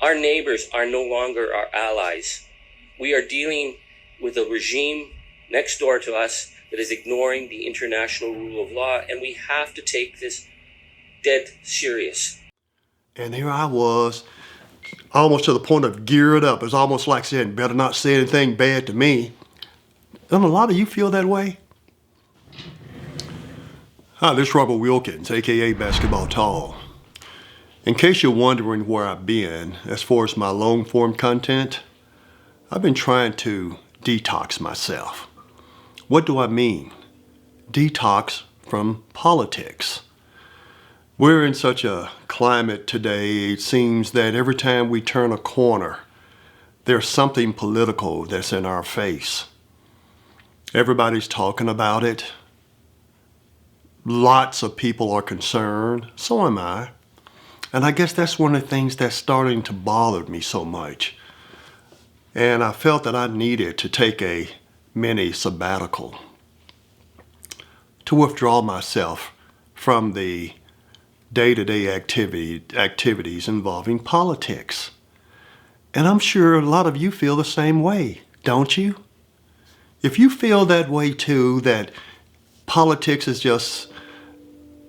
Our neighbors are no longer our allies. We are dealing with a regime next door to us that is ignoring the international rule of law, and we have to take this dead serious. And here I was, almost to the point of geared up. It's almost like saying, better not say anything bad to me. Don't a lot of you feel that way? Hi, this is Robert Wilkins, aka BasketballTall. In case you're wondering where I've been as far as my long form content, I've been trying to detox myself. What do I mean? Detox from politics. We're in such a climate today, it seems that every time we turn a corner, there's something political that's in our face. Everybody's talking about it. Lots of people are concerned, so am I. And I guess that's one of the things that's starting to bother me so much. And I felt that I needed to take a mini sabbatical to withdraw myself from the day-to-day activities involving politics. And I'm sure a lot of you feel the same way, don't you? If you feel that way too, that politics is just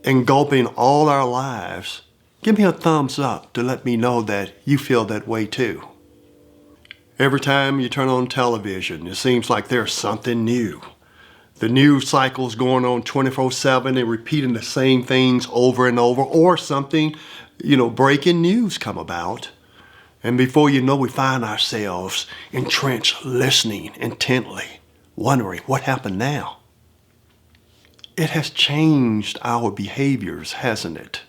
engulfing all our lives, give me a thumbs up to let me know that you feel that way too. Every time you turn on television, it seems like there's something new. The news cycle's going on 24/7 and repeating the same things over and over, or something, breaking news come about. And before you know, we find ourselves entrenched, listening intently, wondering what happened now. It has changed our behaviors, hasn't it?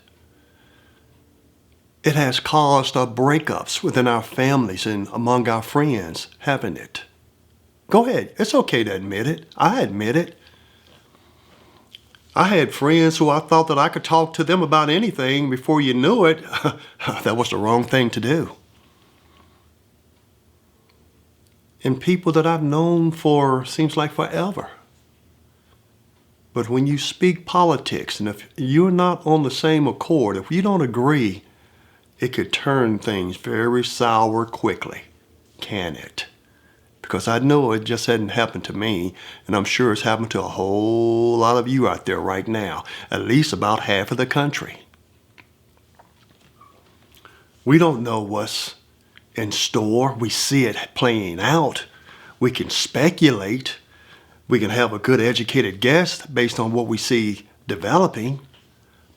It has caused breakups within our families and among our friends, haven't it? Go ahead. It's okay to admit it. I admit it. I had friends who I thought that I could talk to them about anything. Before you knew it, that was the wrong thing to do. And people that I've known for, seems like forever. But when you speak politics, and if you're not on the same accord, if you don't agree, it could turn things very sour quickly, can it? Because I know it just hadn't happened to me, and I'm sure it's happened to a whole lot of you out there right now, at least about half of the country. We don't know what's in store. We see it playing out. We can speculate. We can have a good educated guess based on what we see developing,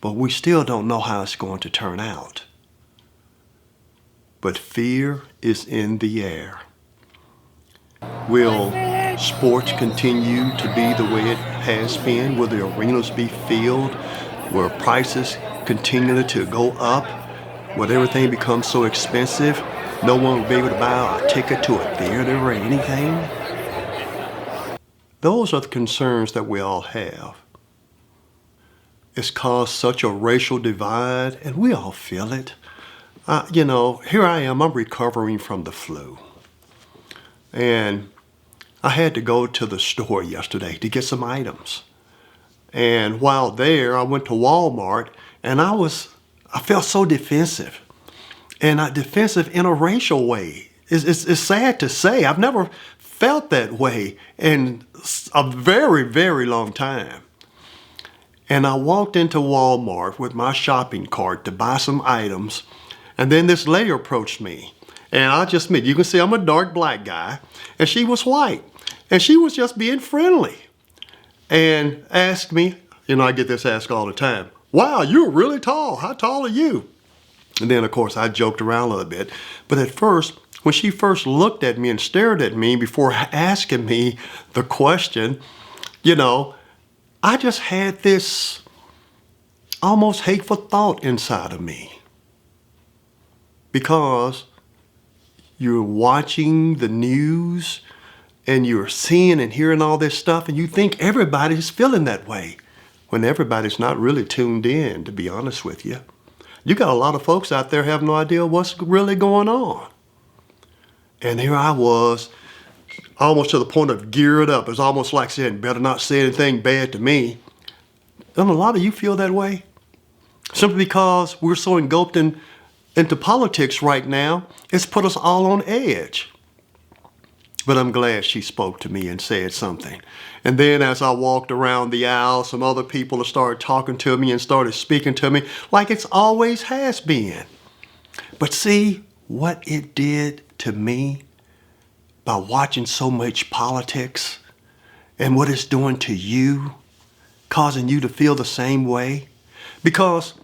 but we still don't know how it's going to turn out. But fear is in the air. Will sports continue to be the way it has been? Will the arenas be filled? Will prices continue to go up? Will everything become so expensive no one will be able to buy a ticket to a theater or anything? Those are the concerns that we all have. It's caused such a racial divide, and we all feel it. Here I am, I'm recovering from the flu. And I had to go to the store yesterday to get some items. And while there, I went to Walmart, and I felt so defensive. And defensive in a racial way. It's sad to say, I've never felt that way in a very, very long time. And I walked into Walmart with my shopping cart to buy some items, and then this lady approached me. And I just admit, you can see I'm a dark black guy, and she was white. And she was just being friendly. And asked me, I get this asked all the time, wow, you're really tall. How tall are you? And then, of course, I joked around a little bit. But at first, when she first looked at me and stared at me before asking me the question, I just had this almost hateful thought inside of me. Because you're watching the news and you're seeing and hearing all this stuff, and you think everybody's feeling that way, when everybody's not really tuned in, to be honest with you. You got a lot of folks out there have no idea what's really going on. And here I was, almost to the point of geared up. It's almost like saying, better not say anything bad to me. Don't a lot of you feel that way? Simply because we're so engulfed in into politics right now, it's put us all on edge. But I'm glad she spoke to me and said something. And then as I walked around the aisle, some other people started talking to me and started speaking to me like it's always has been. But see what it did to me by watching so much politics and what it's doing to you, causing you to feel the same way? Because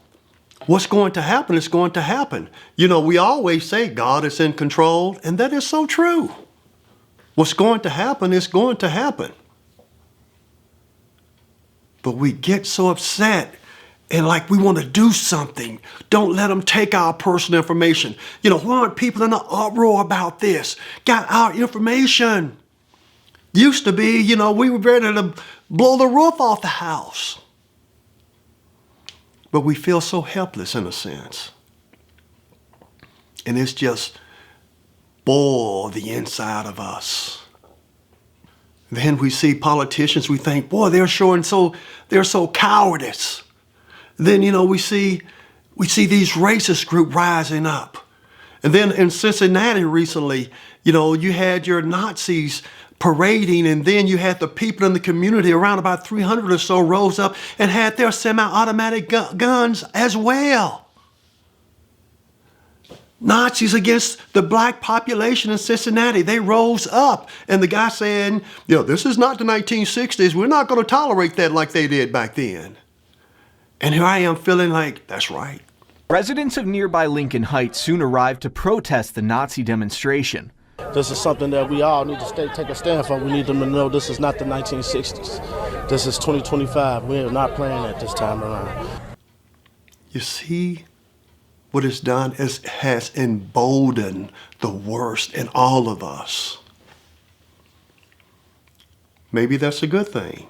what's going to happen is going to happen. You know, we always say God is in control, and that is so true. What's going to happen is going to happen. But we get so upset and like we want to do something. Don't let them take our personal information. You know, why aren't people in an uproar about this? Got our information. Used to be, you know, we were ready to blow the roof off the house. But we feel so helpless in a sense. And it's just boiled the inside of us. Then we see politicians, we think, boy, they're so cowardice. Then, you know, we see these racist groups rising up. And then in Cincinnati recently, you know, you had your Nazis parading, and then you had the people in the community, around about 300 or so, rose up and had their semi-automatic guns as well. Nazis against the black population in Cincinnati, they rose up. And the guy saying, you know, this is not the 1960s. We're not going to tolerate that like they did back then. And here I am feeling like, that's right. Residents of nearby Lincoln Heights soon arrived to protest the Nazi demonstration. This is something that we all need to take a stand for. We need them to know this is not the 1960s. This is 2025. We are not playing at this time around. You see, what it's done is has emboldened the worst in all of us. Maybe that's a good thing.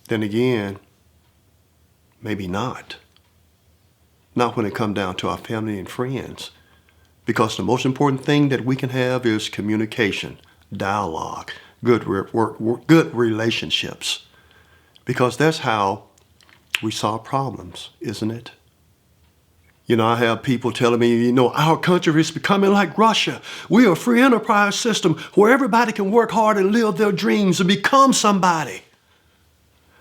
Then again, maybe not. Not when it comes down to our family and friends. Because the most important thing that we can have is communication, dialogue, good relationships. Because that's how we solve problems, isn't it? You know, I have people telling me, you know, our country is becoming like Russia. We are a free enterprise system where everybody can work hard and live their dreams and become somebody.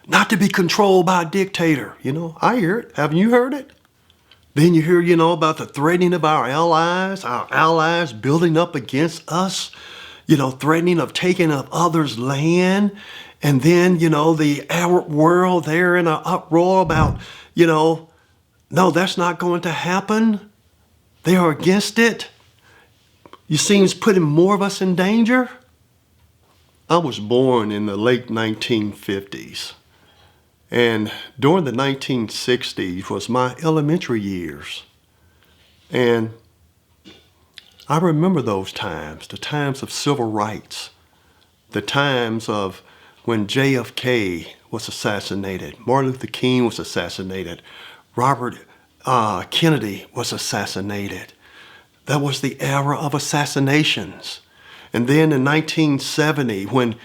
Not to be controlled by a dictator. You know, I hear it. Haven't you heard it? Then you hear, you know, about the threatening of our allies building up against us, you know, threatening of taking of others' land. And then, you know, the Arab world, they're in an uproar about, you know, no, that's not going to happen. They are against it. You see, it's putting more of us in danger. I was born in the late 1950s. And during the 1960s was my elementary years. And I remember those times, the times of civil rights, the times of when JFK was assassinated, Martin Luther King was assassinated, Robert Kennedy was assassinated. That was the era of assassinations. And then in 1970, when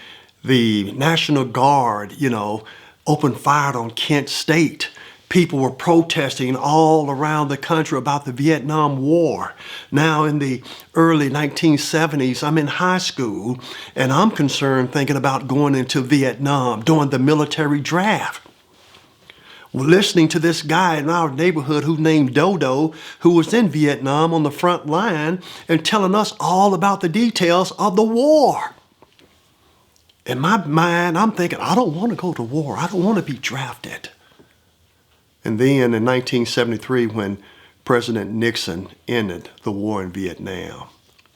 the National Guard, you know, opened fire on Kent State, people were protesting all around the country about the Vietnam War. Now in the early 1970s, I'm in high school, and I'm concerned thinking about going into Vietnam, doing the military draft. Listening to this guy in our neighborhood who named Dodo, who was in Vietnam on the front line, and telling us all about the details of the war. In my mind, I'm thinking, I don't want to go to war. I don't want to be drafted. And then in 1973, when President Nixon ended the war in Vietnam,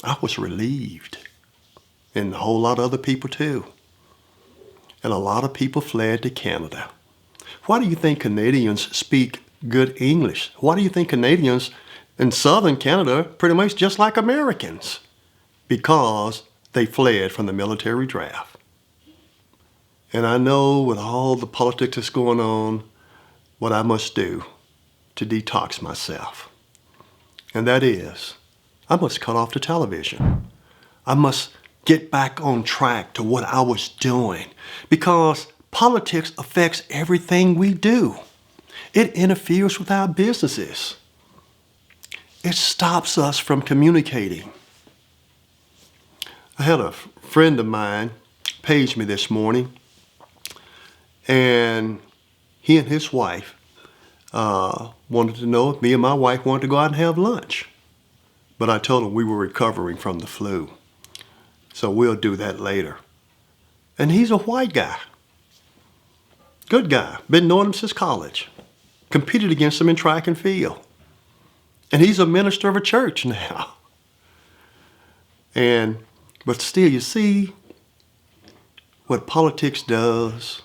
I was relieved. And a whole lot of other people too. And a lot of people fled to Canada. Why do you think Canadians speak good English? Why do you think Canadians in southern Canada are pretty much just like Americans? Because they fled from the military draft. And I know with all the politics that's going on, what I must do to detox myself. And that is, I must cut off the television. I must get back on track to what I was doing, because politics affects everything we do. It interferes with our businesses. it stops us from communicating. I had a friend of mine page me this morning, and he and his wife wanted to know if me and my wife wanted to go out and have lunch. But I told him we were recovering from the flu. So we'll do that later. And he's a white guy. Good guy. Been knowing him since college. Competed against him in track and field. And he's a minister of a church now. But still, you see what politics does.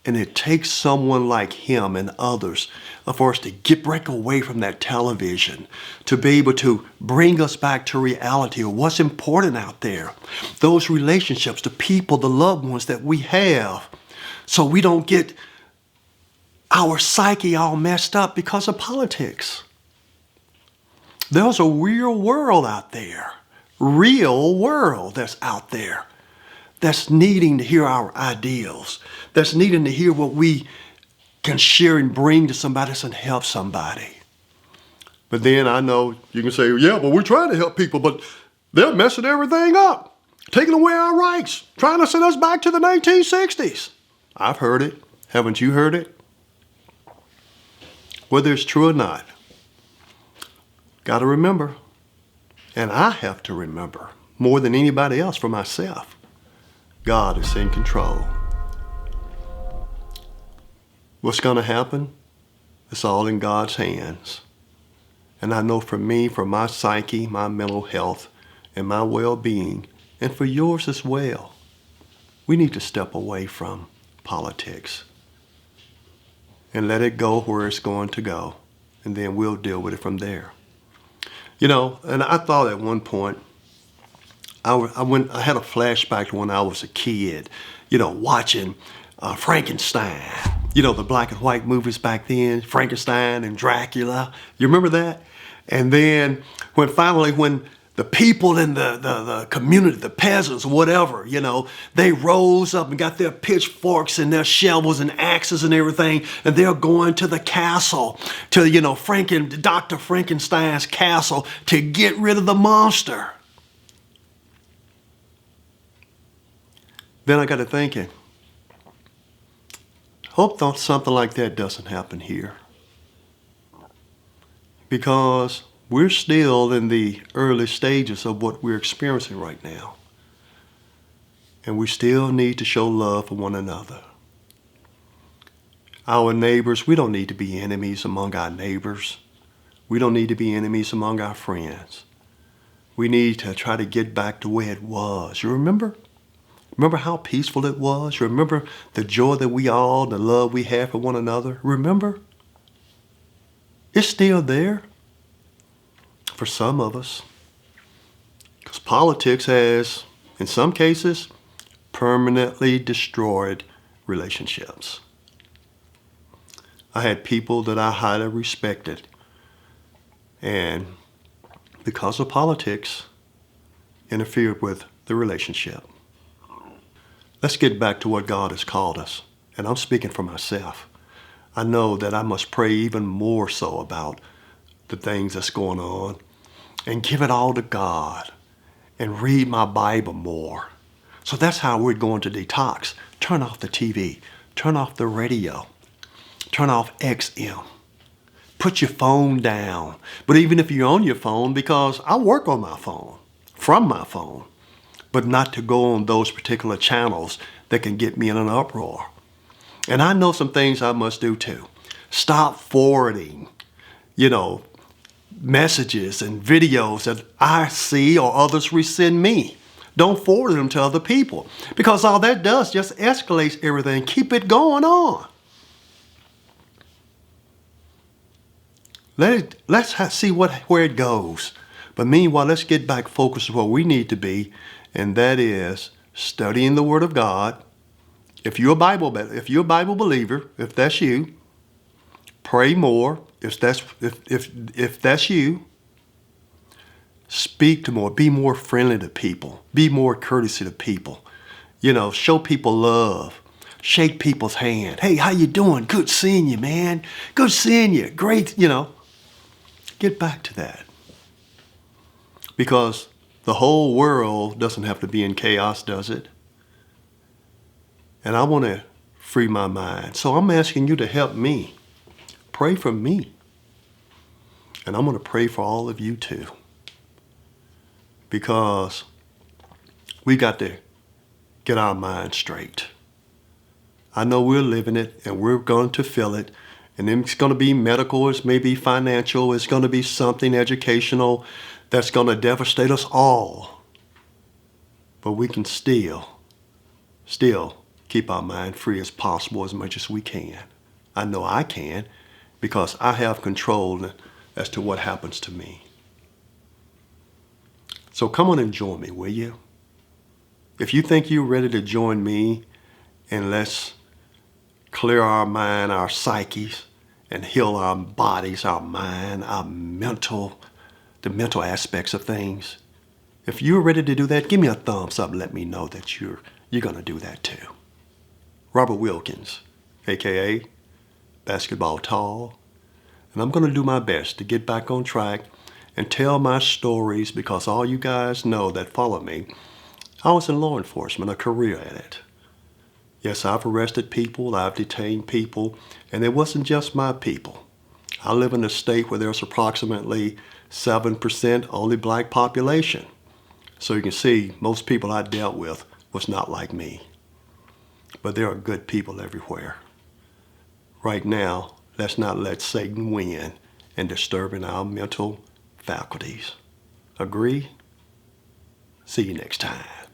And it takes someone like him and others for us to break away from that television, to be able to bring us back to reality of what's important out there. Those relationships, the people, the loved ones that we have, so we don't get our psyche all messed up because of politics. There's a real world out there, real world that's out there, that's needing to hear our ideals, that's needing to hear what we can share and bring to somebody and help somebody. But then I know you can say, yeah, but we're trying to help people, but they're messing everything up, taking away our rights, trying to send us back to the 1960s. I've heard it. Haven't you heard it? Whether it's true or not, got to remember, and I have to remember more than anybody else for myself, God is in control. What's going to happen? It's all in God's hands. And I know for me, for my psyche, my mental health, and my well-being, and for yours as well, we need to step away from politics and let it go where it's going to go, and then we'll deal with it from there. You know, and I thought at one point, I had a flashback to when I was a kid, you know, watching Frankenstein. You know, the black and white movies back then, Frankenstein and Dracula. You remember that? And then when the people in the community, the peasants, whatever, you know, they rose up and got their pitchforks and their shovels and axes and everything, and they're going to the castle, to, you know, Dr. Frankenstein's castle to get rid of the monster. Then I got to thinking, hope something like that doesn't happen here. Because we're still in the early stages of what we're experiencing right now. And we still need to show love for one another. Our neighbors, we don't need to be enemies among our neighbors. We don't need to be enemies among our friends. We need to try to get back to where it was. You remember? Remember how peaceful it was? Remember the joy that the love we have for one another? Remember? It's still there for some of us. Because politics has, in some cases, permanently destroyed relationships. I had people that I highly respected, and because of politics, interfered with the relationship. Let's get back to what God has called us. And I'm speaking for myself. I know that I must pray even more so about the things that's going on and give it all to God and read my Bible more. So that's how we're going to detox. Turn off the TV. Turn off the radio. Turn off XM. Put your phone down. But even if you're on your phone, because I work on my phone, from my phone, but not to go on those particular channels that can get me in an uproar. And I know some things I must do too. Stop forwarding, you know, messages and videos that I see or others resend me. Don't forward them to other people, because all that does just escalates everything. Keep it going on. Let's see where it goes. But meanwhile, let's get back focused on where we need to be, and that is studying the Word of God. If you're a Bible believer, if that's you, pray more. If that's you, speak to more. Be more friendly to people. Be more courteous to people. You know, show people love. Shake people's hand. Hey, how you doing? Good seeing you, man. Good seeing you. Great, you know. Get back to that. Because the whole world doesn't have to be in chaos, does it? And I want to free my mind. So I'm asking you to help me. Pray for me. And I'm going to pray for all of you too. Because we got to get our mind straight. I know we're living it and we're going to feel it. And then it's going to be medical, it's maybe financial, it's going to be something educational that's going to devastate us all. But we can still keep our mind free as possible as much as we can. I know I can because I have control as to what happens to me. So come on and join me, will you? If you think you're ready to join me, and let's clear our mind, our psyches, and heal our bodies, our mind, our the mental aspects of things. If you're ready to do that, give me a thumbs up and let me know that you're going to do that too. Robert Wilkins, aka BasketballTall, and I'm going to do my best to get back on track and tell my stories because all you guys know that follow me, I was in law enforcement, a career at it. Yes, I've arrested people, I've detained people, and it wasn't just my people. I live in a state where there's approximately 7% only black population. So you can see most people I dealt with was not like me. But there are good people everywhere. Right now, let's not let Satan win in disturbing our mental faculties. Agree? See you next time.